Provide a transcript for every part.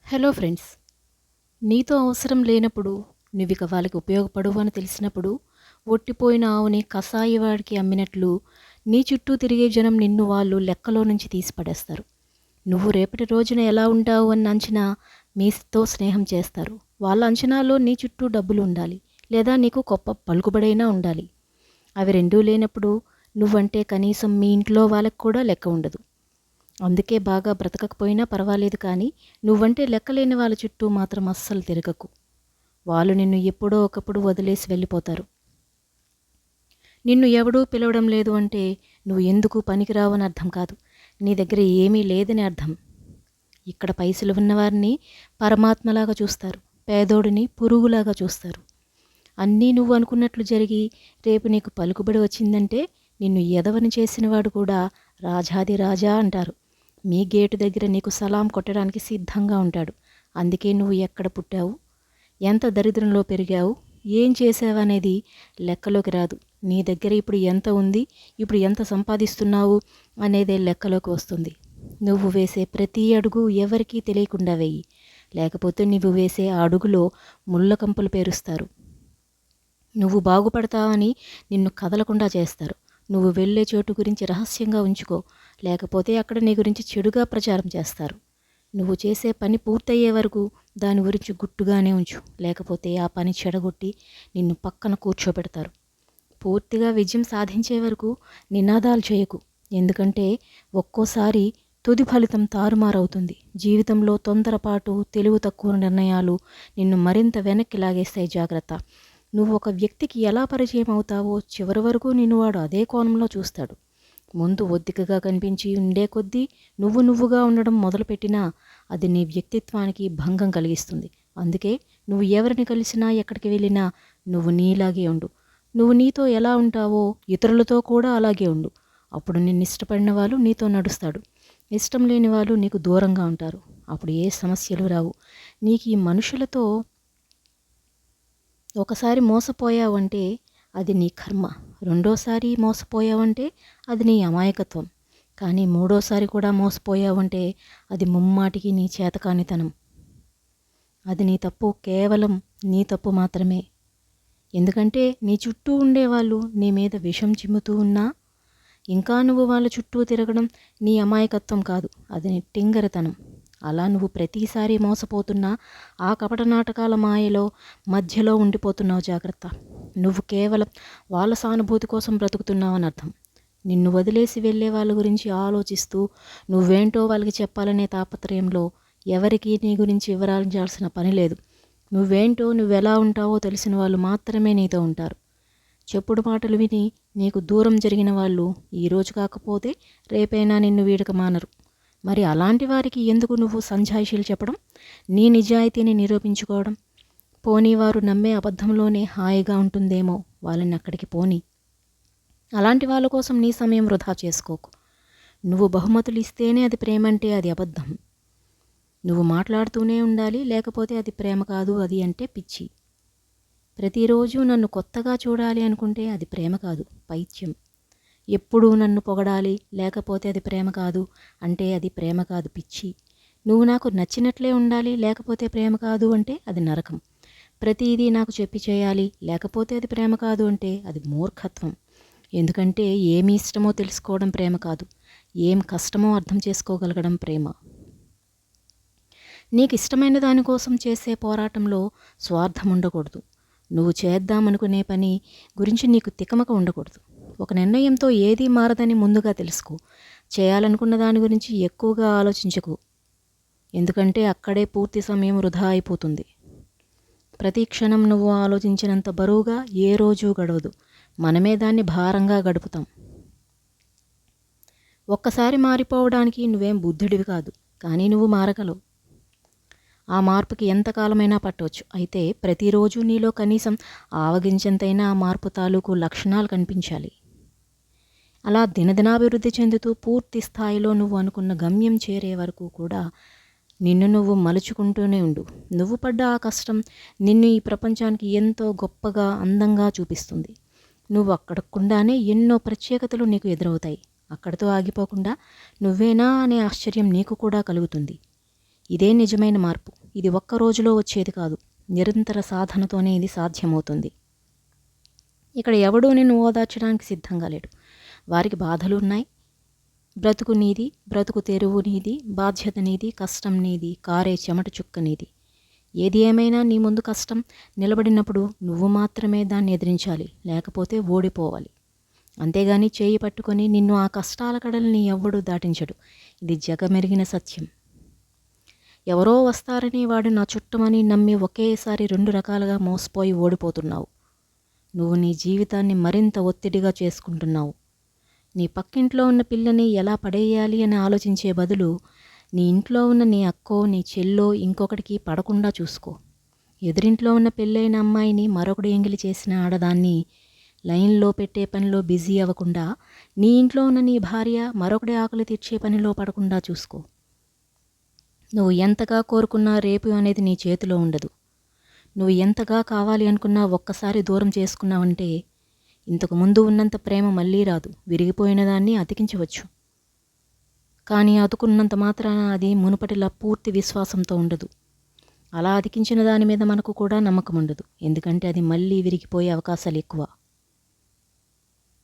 Hello friends, నీతో అవసరం లేనప్పుడు నువ్విక వాళ్ళకి ఉపయోగపడవు అని తెలిసినప్పుడు ఒట్టిపోయిన ఆవుని కసాయివాడికి అమ్మినట్లు నీ చుట్టూ తిరిగే జనం నిన్ను వాళ్ళు లెక్కలో నుంచి తీసి పడేస్తారు. నువ్వు రేపటి రోజున ఎలా ఉంటావు అన్న అంచనా మీతో స్నేహం చేస్తారు. వాళ్ళ అంచనాలో నీ చుట్టూ డబ్బులు ఉండాలి, లేదా నీకు గొప్ప పలుకుబడైనా ఉండాలి. అవి రెండూ లేనప్పుడు నువ్వంటే కనీసం మీ ఇంట్లో వాళ్ళకి కూడా లెక్క ఉండదు. అందుకే బాగా బ్రతకకపోయినా పర్వాలేదు, కానీ నువ్వంటే లెక్కలేని వాళ్ళ చుట్టూ మాత్రం అస్సలు తిరగకు. వాళ్ళు నిన్ను ఎప్పుడో ఒకప్పుడు వదిలేసి వెళ్ళిపోతారు. నిన్ను ఎవడూ పిలవడం లేదు అంటే నువ్వు ఎందుకు పనికిరావని అర్థం కాదు, నీ దగ్గర ఏమీ లేదని అర్థం. ఇక్కడ పైసలు ఉన్నవారిని పరమాత్మలాగా చూస్తారు, పేదోడిని పురుగులాగా చూస్తారు. అన్నీ నువ్వు అనుకున్నట్లు జరిగి రేపు నీకు పలుకుబడి వచ్చిందంటే నిన్ను ఎదవని చేసినవాడు కూడా రాజాది రాజా అంటారు. మీ గేటు దగ్గర నీకు సలాం కొట్టడానికి సిద్ధంగా ఉంటాడు. అందుకే నువ్వు ఎక్కడ పుట్టావు, ఎంత దరిద్రంలో పెరిగావు, ఏం చేసావనేది లెక్కలోకి రాదు. నీ దగ్గర ఇప్పుడు ఎంత ఉంది, ఇప్పుడు ఎంత సంపాదిస్తున్నావు అనేదే లెక్కలోకి వస్తుంది. నువ్వు వేసే ప్రతి అడుగు ఎవరికీ తెలియకుండా వెయ్యి, లేకపోతే నువ్వు వేసే ఆ అడుగులో ముళ్ళ కంపలు పేరుస్తారు. నువ్వు బాగుపడతావని నిన్ను కదలకుండా చేస్తారు. నువ్వు వెళ్ళే చోటు గురించి రహస్యంగా ఉంచుకో, లేకపోతే అక్కడ నీ గురించి చెడుగా ప్రచారం చేస్తారు. నువ్వు చేసే పని పూర్తయ్యే వరకు దాని గురించి గుట్టుగానే ఉంచు, లేకపోతే ఆ పని చెడగొట్టి నిన్ను పక్కన కూర్చోబెడతారు. పూర్తిగా విజయం సాధించే వరకు నినాదాలు చేయకు, ఎందుకంటే ఒక్కోసారి తుది ఫలితం తారుమారవుతుంది. జీవితంలో తొందరపాటు, తెలివి తక్కువ నిర్ణయాలు నిన్ను మరింత వెనక్కి లాగేస్తాయి. జాగ్రత్త. నువ్వు ఒక వ్యక్తికి ఎలా పరిచయం అవుతావో చివరి వరకు నిన్ను వాడు అదే కోణంలో చూస్తాడు. ముందు ఒద్దికగా కనిపించి ఉండే కొద్దీ నువ్వుగా ఉండడం మొదలుపెట్టినా అది నీ వ్యక్తిత్వానికి భంగం కలిగిస్తుంది. అందుకే నువ్వు ఎవరిని కలిసినా, ఎక్కడికి వెళ్ళినా నువ్వు నీలాగే ఉండు. నువ్వు నీతో ఎలా ఉంటావో ఇతరులతో కూడా అలాగే ఉండు. అప్పుడు నిన్ను ఇష్టపడిన వాళ్ళు నీతో నడుస్తాడు, ఇష్టం లేని వాళ్ళు నీకు దూరంగా ఉంటారు. అప్పుడు ఏ సమస్యలు రావు. నీకు ఈ మనుషులతో ఒకసారి మోసపోయావంటే అది నీ కర్మ, రెండోసారి మోసపోయావంటే అది నీ అమాయకత్వం, కానీ మూడోసారి కూడా మోసపోయావంటే అది ముమ్మాటికి నీ చేతకానితనం. అది నీ తప్పు, కేవలం నీ తప్పు మాత్రమే. ఎందుకంటే నీ చుట్టూ ఉండేవాళ్ళు నీ మీద విషం చిమ్ముతూ ఉన్నా ఇంకా నువ్వు వాళ్ళ చుట్టూ తిరగడం నీ అమాయకత్వం కాదు, అది నీ టింగరతనం. అలా నువ్వు ప్రతిసారి మోసపోతున్నా ఆ కపట నాటకాల మాయలో మధ్యలో ఉండిపోతున్నావు. జాగ్రత్త. నువ్వు కేవలం వాళ్ళ సానుభూతి కోసం బ్రతుకుతున్నావని అర్థం. నిన్ను వదిలేసి వెళ్ళే వాళ్ళ గురించి ఆలోచిస్తూ నువ్వేంటో వాళ్ళకి చెప్పాలనే తాపత్రయంలో ఎవరికీ నీ గురించి వివరించాల్సిన పని లేదు. నువ్వేంటో, నువ్వెలా ఉంటావో తెలిసిన వాళ్ళు మాత్రమే నీతో ఉంటారు. చెప్పుడు మాటలు విని నీకు దూరం జరిగిన వాళ్ళు ఈరోజు కాకపోతే రేపైనా నిన్ను వీడక మానరు. మరి అలాంటి వారికి ఎందుకు నువ్వు సంజాయిషీలు చెప్పడం, నీ నిజాయితీని నిరూపించుకోవడం? పోనీ వారు నమ్మే అబద్ధంలోనే హాయిగా ఉంటుందేమో, వాళ్ళని అక్కడికి పోనీ. అలాంటి వాళ్ళ కోసం నీ సమయం వృధా చేసుకోకు. నువ్వు బహుమతులు ఇస్తేనే అది ప్రేమ అంటే అది అబద్ధం. నువ్వు మాట్లాడుతూనే ఉండాలి, లేకపోతే అది ప్రేమ కాదు, అది అంటే పిచ్చి. ప్రతిరోజు నన్ను కొత్తగా చూడాలి అనుకుంటే అది ప్రేమ కాదు, పైత్యం. ఎప్పుడూ నన్ను పొగడాలి, లేకపోతే అది ప్రేమ కాదు అంటే అది ప్రేమ కాదు, పిచ్చి. నువ్వు నాకు నచ్చినట్లే ఉండాలి, లేకపోతే ప్రేమ కాదు అంటే అది నరకం. ప్రతిదీ నాకు చెప్పి చేయాలి, లేకపోతే అది ప్రేమ కాదు అంటే అది మూర్ఖత్వం. ఎందుకంటే ఏమి ఇష్టమో తెలుసుకోవడం ప్రేమ కాదు, ఏం కష్టమో అర్థం చేసుకోగలగడం ప్రేమ. నీకు ఇష్టమైన దానికోసం చేసే పోరాటంలో స్వార్థం ఉండకూడదు. నువ్వు చేద్దామనుకునే పని గురించి నీకు తికమక ఉండకూడదు. ఒక నిర్ణయంతో ఏదీ మారదని ముందుగా తెలుసుకో. చేయాలనుకున్న దాని గురించి ఎక్కువగా ఆలోచించకు, ఎందుకంటే అక్కడే పూర్తి సమయం వృధా అయిపోతుంది. ప్రతి క్షణం నువ్వు ఆలోచించినంత బరువుగా ఏ రోజు గడవదు, మనమే దాన్ని భారంగా గడుపుతాం. ఒక్కసారి మారిపోవడానికి నువ్వేం బుద్ధుడివి కాదు, కానీ నువ్వు మారగలవు. ఆ మార్పుకి ఎంతకాలమైనా పట్టవచ్చు. అయితే ప్రతిరోజు నీలో కనీసం ఆవగించంతైనా ఆ మార్పు తాలూకు లక్షణాలు కనిపించాలి. అలా దినదినాభివృద్ధి చెందుతూ పూర్తి స్థాయిలో నువ్వు అనుకున్న గమ్యం చేరే వరకు కూడా నిన్ను నువ్వు మలుచుకుంటూనే ఉండు. నువ్వు పడ్డ ఆ కష్టం నిన్ను ఈ ప్రపంచానికి ఎంతో గొప్పగా, అందంగా చూపిస్తుంది. నువ్వు అక్కడకుండానే ఎన్నో ప్రత్యేకతలు నీకు ఎదురవుతాయి. అక్కడితో ఆగిపోకుండా నువ్వేనా అనే ఆశ్చర్యం నీకు కూడా కలుగుతుంది. ఇదే నిజమైన మార్పు. ఇది ఒక్క రోజులో వచ్చేది కాదు. నిరంతర సాధనతోనే ఇది సాధ్యమవుతుంది. ఇక్కడ ఎవడూ నిన్ను ఓదార్చడానికి సిద్ధంగా లేడు. వారికి బాధలు ఉన్నాయి. బ్రతుకు నీది, బ్రతుకు తెరువు నీది, బాధ్యత నీది, కష్టం నీది, కారే చెమట చుక్క నీది. ఏది ఏమైనా నీ ముందు కష్టం నిలబడినప్పుడు నువ్వు మాత్రమే దాన్ని ఎదిరించాలి, లేకపోతే ఓడిపోవాలి. అంతేగాని చేయి పట్టుకొని నిన్ను ఆ కష్టాల కడల్ని ఎవ్వడూ దాటించడు. ఇది జగమెరిగిన సత్యం. ఎవరో వస్తారని వాడు నా చుట్టమని నమ్మి ఒకేసారి 2 రకాలుగా మోసపోయి ఓడిపోతున్నావు. నువ్వు నీ జీవితాన్ని మరింత ఒత్తిడిగా చేసుకుంటున్నావు. నీ పక్కింట్లో ఉన్న పిల్లని ఎలా పడేయాలి అని ఆలోచించే బదులు నీ ఇంట్లో ఉన్న నీ అక్కో నీ చెల్లో ఇంకొకటికి పడకుండా చూసుకో. ఎదురింట్లో ఉన్న పెళ్ళైన అమ్మాయిని మరొకడు ఎంగిలి చేసిన ఆడదాన్ని లైన్లో పెట్టే పనిలో బిజీ అవ్వకుండా నీ ఇంట్లో ఉన్న నీ భార్య మరొకటి ఆకలి తీర్చే పనిలో పడకుండా చూసుకో. నువ్వు ఎంతగా కోరుకున్నా రేపు అనేది నీ చేతిలో ఉండదు. నువ్వు ఎంతగా కావాలి అనుకున్నా ఒక్కసారి దూరం చేసుకున్నావంటే ఇంతకు ముందు ఉన్నంత ప్రేమ మళ్ళీ రాదు. విరిగిపోయిన దాన్ని అతికించవచ్చు, కానీ అతుకున్నంత మాత్రాన అది మునుపటిలా పూర్తి విశ్వాసంతో ఉండదు. అలా అతికించిన దాని మీద మనకు కూడా నమ్మకం ఉండదు, ఎందుకంటే అది మళ్ళీ విరిగిపోయే అవకాశాలు ఎక్కువ.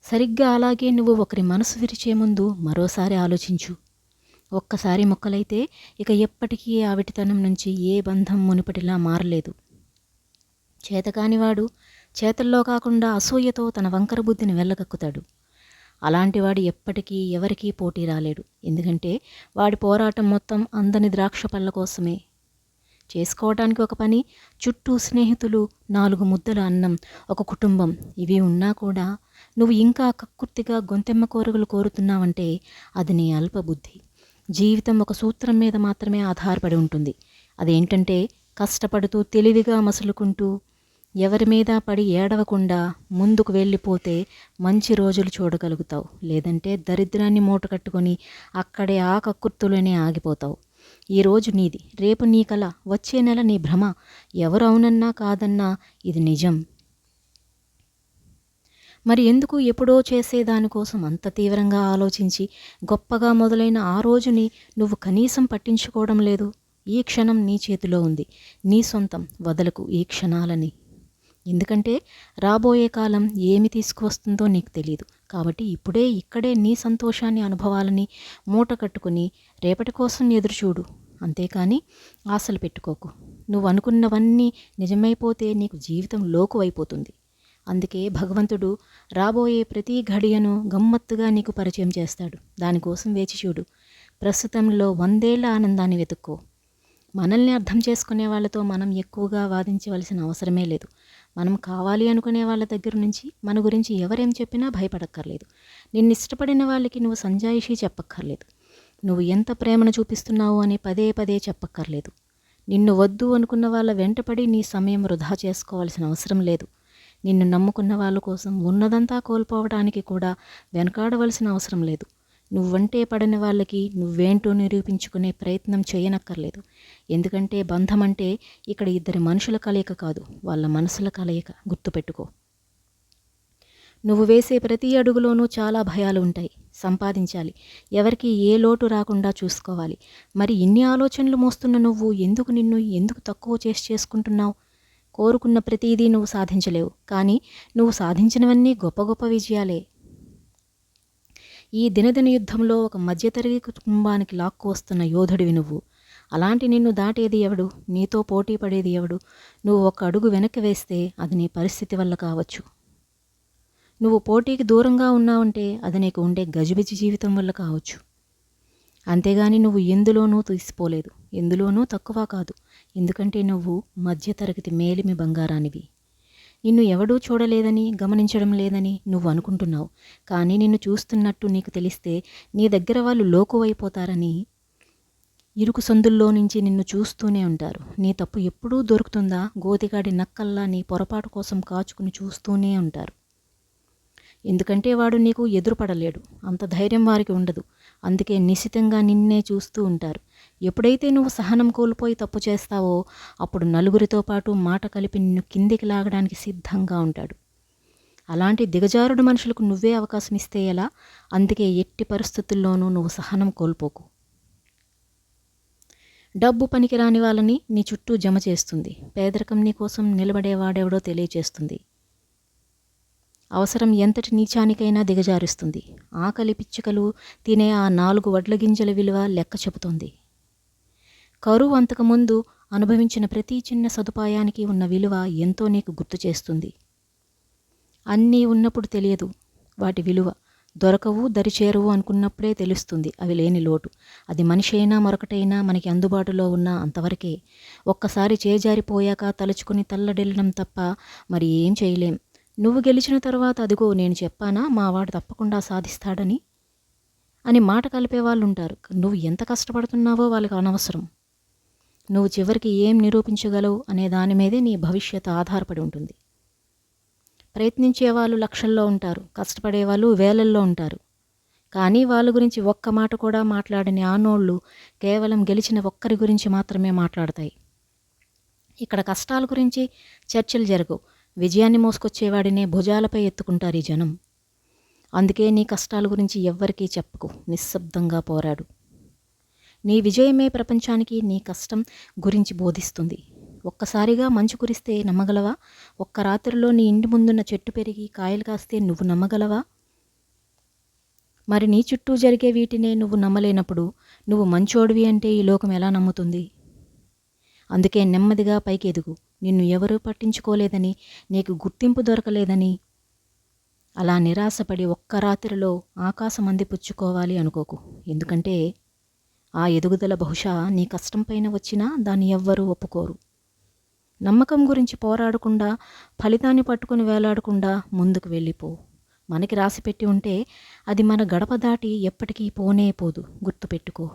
సరిగ్గా అలాగే నువ్వు ఒకరి మనసు విరిచే ముందు మరోసారి ఆలోచించు. ఒక్కసారి మొక్కలైతే ఇక ఎప్పటికీ ఆ విటితనం నుంచి ఏ బంధం మునుపటిలా మారలేదు. చేతకానివాడు చేతల్లో కాకుండా అసూయతో తన వంకర బుద్ధిని వెళ్ళగక్కుతాడు. అలాంటివాడు ఎప్పటికీ ఎవరికీ పోటీ రాలేడు, ఎందుకంటే వాడి పోరాటం మొత్తం అందని ద్రాక్ష పళ్ళ కోసమే. చేసుకోవటానికి ఒక పని, చుట్టూ స్నేహితులు, 4 ముద్దల అన్నం, ఒక కుటుంబం, ఇవి ఉన్నా కూడా నువ్వు ఇంకా కక్కుర్తిగా గొంతెమ్మ కోరగలు కోరుతున్నావంటే అది నీ అల్పబుద్ధి. జీవితం ఒక సూత్రం మీద మాత్రమే ఆధారపడి ఉంటుంది. అదేంటంటే కష్టపడుతూ తెలివిగా మసులుకుంటూ ఎవరి మీద పడి ఏడవకుండా ముందుకు వెళ్ళిపోతే మంచి రోజులు చూడగలుగుతావు. లేదంటే దరిద్రాన్ని మూట కట్టుకొని అక్కడే ఆ కక్కుర్తులోనే ఆగిపోతావు. ఈరోజు నీది, రేపు నీ కల, వచ్చే నెల నీ భ్రమ. ఎవరు అవునన్నా కాదన్నా ఇది నిజం. మరి ఎందుకు ఎప్పుడో చేసేదానికోసం అంత తీవ్రంగా ఆలోచించి గొప్పగా మొదలైన ఆ రోజుని నువ్వు కనీసం పట్టించుకోవడం లేదు? ఈ క్షణం నీ చేతిలో ఉంది, నీ సొంతం. వదలకు ఈ క్షణాలని. ఎందుకంటే రాబోయే కాలం ఏమి తీసుకువస్తుందో నీకు తెలియదు. కాబట్టి ఇప్పుడే ఇక్కడే నీ సంతోషాన్ని అనుభవాలని మూట కట్టుకుని రేపటి కోసం ఎదురుచూడు. అంతేకాని ఆశలు పెట్టుకోకు. నువ్వు అనుకున్నవన్నీ నిజమైపోతే నీకు జీవితం లోకు అయిపోతుంది. అందుకే భగవంతుడు రాబోయే ప్రతి ఘడియను గమ్మత్తుగా నీకు పరిచయం చేస్తాడు. దానికోసం వేచి చూడు. ప్రస్తుతంలో 100 ఏళ్ల ఆనందాన్ని వెతుక్కో. మనల్ని అర్థం చేసుకునే వాళ్ళతో మనం ఎక్కువగా వాదించవలసిన అవసరమే లేదు. మనం కావాలి అనుకునే వాళ్ళ దగ్గర నుంచి మన గురించి ఎవరేం చెప్పినా భయపడక్కర్లేదు. నిన్ను ఇష్టపడిన వాళ్ళకి నువ్వు సంజాయిషీ చెప్పక్కర్లేదు. నువ్వు ఎంత ప్రేమను చూపిస్తున్నావు అని పదే పదే చెప్పక్కర్లేదు. నిన్ను వద్దు అనుకున్న వాళ్ళ వెంటపడి నీ సమయం వృధా చేసుకోవాల్సిన అవసరం లేదు. నిన్ను నమ్ముకున్న వాళ్ళ కోసం ఉన్నదంతా కోల్పోవడానికి కూడా వెనకాడవలసిన అవసరం లేదు. నువ్వంటే పడని వాళ్ళకి నువ్వేంటో నిరూపించుకునే ప్రయత్నం చేయనక్కర్లేదు. ఎందుకంటే బంధం అంటే ఇక్కడ 2 మనుషుల కలయిక కాదు, వాళ్ళ మనసుల కలయిక. గుర్తుపెట్టుకో. నువ్వు వేసే ప్రతి అడుగులోనూ చాలా భయాలు ఉంటాయి. సంపాదించాలి, ఎవరికి ఏ లోటు రాకుండా చూసుకోవాలి. మరి ఇన్ని ఆలోచనలు మోస్తున్న నువ్వు నిన్ను తక్కువ చేసుకుంటున్నావు? కోరుకున్న ప్రతిదీ నువ్వు సాధించలేవు, కానీ నువ్వు సాధించినవన్నీ గొప్ప గొప్ప విజయాలే. ఈ దినదిన యుద్ధంలో ఒక మధ్యతరగతి కుటుంబానికి లాక్కు వస్తున్న యోధుడివి నువ్వు. అలాంటి నిన్ను దాటేది ఎవడు? నీతో పోటీ పడేది ఎవడు? నువ్వు ఒక అడుగు వెనక్కి వేస్తే అది నీ పరిస్థితి వల్ల కావచ్చు. నువ్వు పోటీకి దూరంగా ఉన్నావంటే అది నీకు ఉండే గజిబిజి జీవితం వల్ల కావచ్చు. అంతేగాని నువ్వు ఎందులోనూ తీసిపోలేదు, ఎందులోనూ తక్కువ కాదు. ఎందుకంటే నువ్వు మధ్యతరగతి మేలిమి బంగారానివి. నిన్ను ఎవడూ చూడలేదని, గమనించడం లేదని నువ్వు అనుకుంటున్నావు. కానీ నిన్ను చూస్తున్నట్టు నీకు తెలిస్తే నీ దగ్గర వాళ్ళు లోకువైపోతారని ఇరుకు సందుల్లో నుంచి నిన్ను చూస్తూనే ఉంటారు. నీ తప్పు ఎప్పుడూ దొరుకుతుందా? గోతిగాడి నక్కల్లా నీ పొరపాటు కోసం కాచుకుని చూస్తూనే ఉంటారు. ఎందుకంటే వాడు నీకు ఎదురుపడలేడు, అంత ధైర్యం వారికి ఉండదు. అందుకే నిశితంగా నిన్నే చూస్తూ ఉంటారు. ఎప్పుడైతే నువ్వు సహనం కోల్పోయి తప్పు చేస్తావో అప్పుడు నలుగురితో పాటు మాట కలిపి నిన్ను కిందికి లాగడానికి సిద్ధంగా ఉంటాడు. అలాంటి దిగజారుడు మనుషులకు నువ్వే అవకాశం ఇస్తే ఎలా? అందుకే ఎట్టి పరిస్థితుల్లోనూ నువ్వు సహనం కోల్పోకు. డబ్బు పనికిరాని వాళ్ళని నీ చుట్టూ జమ చేస్తుంది. పేదరికం నీ కోసం నిలబడేవాడెవడో తెలియచేస్తుంది. అవసరం ఎంతటి నీచానికైనా దిగజారుస్తుంది. ఆకలి పిచ్చుకలు తినే ఆ 4 వడ్ల గింజల విలువ లెక్క చెబుతోంది. కరువు అంతకుముందు అనుభవించిన ప్రతి చిన్న సదుపాయానికి ఉన్న విలువ ఎంతో నీకు గుర్తు చేస్తుంది. అన్నీ ఉన్నప్పుడు తెలియదు వాటి విలువ. దొరకవు, దరిచేరవు అనుకున్నప్పుడే తెలుస్తుంది అవి లేని లోటు. అది మనిషి అయినా మరొకటైనా మనకి అందుబాటులో ఉన్న అంతవరకే. ఒక్కసారి చేజారిపోయాక తలుచుకుని తల్లడిల్లడం తప్ప మరి ఏం చేయలేం. నువ్వు గెలిచిన తర్వాత అదిగో నేను చెప్పానా మావాడు తప్పకుండా సాధిస్తాడని అని మాట కలిపేవాళ్ళుంటారు. నువ్వు ఎంత కష్టపడుతున్నావో వాళ్ళకి అనవసరం. నువ్వు చివరికి ఏం నిరూపించగలవు అనే దాని మీదే నీ భవిష్యత్తు ఆధారపడి ఉంటుంది. ప్రయత్నించేవాళ్ళు లక్షల్లో ఉంటారు, కష్టపడేవాళ్ళు వేలల్లో ఉంటారు. కానీ వాళ్ళ గురించి ఒక్క మాట కూడా మాట్లాడని ఆ నోళ్ళు కేవలం గెలిచిన ఒక్కరి గురించి మాత్రమే మాట్లాడతాయి. ఇక్కడ కష్టాల గురించి చర్చలు జరగవు. విజయాన్ని మోసుకొచ్చేవాడినే భుజాలపై ఎత్తుకుంటారు ఈ జనం. అందుకే నీ కష్టాల గురించి ఎవ్వరికీ చెప్పకు, నిశ్శబ్దంగా పోరాడు. నీ విజయమే ప్రపంచానికి నీ కష్టం గురించి బోధిస్తుంది. ఒక్కసారిగా మంచు కురిస్తే నమ్మగలవా? ఒక్క రాత్రిలో నీ ఇంటి ముందున్న చెట్టు పెరిగి కాయలు కాస్తే నువ్వు నమ్మగలవా? మరి నీ చుట్టూ జరిగే వీటినే నువ్వు నమ్మలేనప్పుడు నువ్వు మంచోడివి అంటే ఈ లోకం ఎలా నమ్ముతుంది? అందుకే నెమ్మదిగా పైకి ఎదుగు. నిన్ను ఎవరూ పట్టించుకోలేదని, నీకు గుర్తింపు దొరకలేదని అలా నిరాశపడి ఒక్క రాత్రిలో ఆకాశం అందిపుచ్చుకోవాలి అనుకోకు. ఎందుకంటే ఆ ఎదుగుదల బహుశా నీ కష్టం పైన వచ్చినా దాన్ని ఎవ్వరూ ఒప్పుకోరు. నమ్మకం గురించి పోరాడకుండా, ఫలితాన్ని పట్టుకుని వేలాడకుండా ముందుకు వెళ్ళిపో. మనకి రాసిపెట్టి ఉంటే అది మన గడప దాటి ఎప్పటికీ పోనే పోదు. గుర్తుపెట్టుకో.